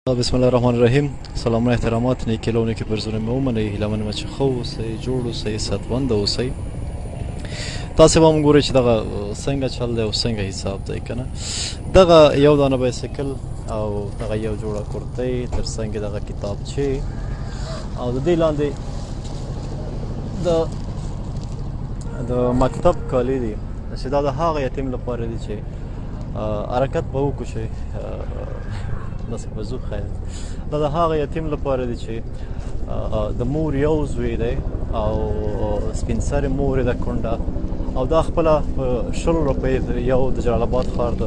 بسم الله الرحمن الرحیم. سلام و احترامات نیکی لونی پر زونه مې ومنئ. هیله منم چې ښه اوسئ، جوړ اوسئ، صحتمند اوسئ. تاسې به هم ګورئ چې دغه څنګه چل دی او څنګه حساب دی که نه. دغه یو دانه بایسکل او دغه یو جوړه کورتۍ تر څنګ دغه کتابچې او د دې لاندې د مکتب کالي دي چې دا د هغه یتیم لپاره دي چې حرکت به وکړو چې داسې په زو خیر دا د هغه یتیم لپاره دي چې د مور یو زوی دی او سپین سرې مور یې ده کونډه او دا خپله په 20 روپۍ یو د جلال آباد ښار د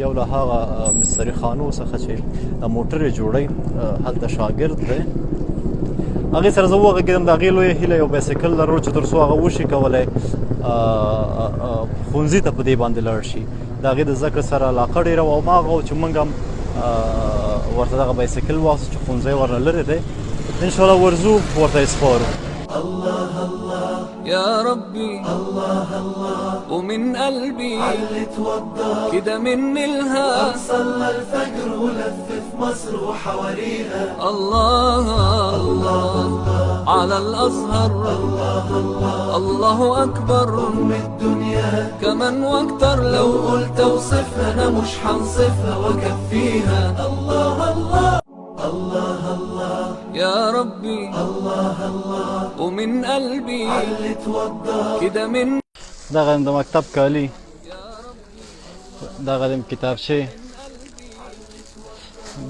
یو له هغه مستري خانو څخه چې موټر یې جوړوي هلته شاګرد دی. هغې سره زه وغږېدم د هغې لویه هیله یو بایسکل لرو چې تر څو هغه وشي کولی ښوونځي ته په دې باندې لاړ شي. د هغې د زده کړې سره علاقه ډېره وه او هماغه و چې موږ هم ورته دغه بایسکل واخیستو چې ښوونځی ورنه لرې دی. انشاءالله ورځو ورته یې سپارو. الله الله يا ربي الله الله ومن قلبي علي توضى كده مني الها صلى الفجر ولف في مصر وحواليها الله الله على الأزهر الله الله الله أكبر أم الدنيا كمان واكتر لو قلت اوصفها أنا مش حنصفها وأكفيها الله الله الله الله يا ربي الله الله ومن قلبي علي توضى كده من دغه د مکتب کالي، دغه د کتابچې،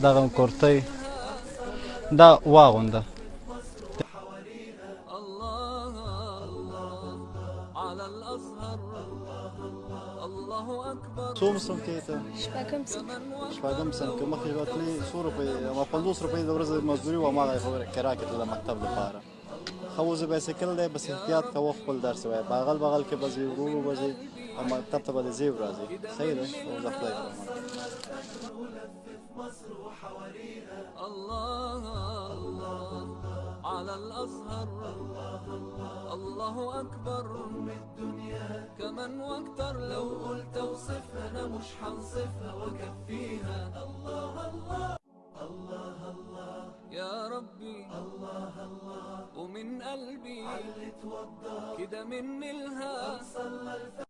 دغه کورتۍ دا واغونده. څوم صنف کې ته؟ شپږم صنف کې. مخکې به تلې 100 روپۍ اما 50 روپۍ د ورځې مزدوري وه، هماغه یې کرا کې تله مکتب لپاره. ښه اوس د بایسکل دی، بس احتیاط کوه، خپل درس وایه. بغل بغل کې به ځې، ورو ورو به ځې او مکتب ته به د ځې راځې. صحیح ده؟ اوس د خدای په امان. على الأزهر الله أكبر أم الدنيا كمان واكتر لو قلت اوصفها أنا مش حنصفها وأكفيها الله الله الله الله يا ربي الله الله ومن قلبي علي توضى كده مني الها صلى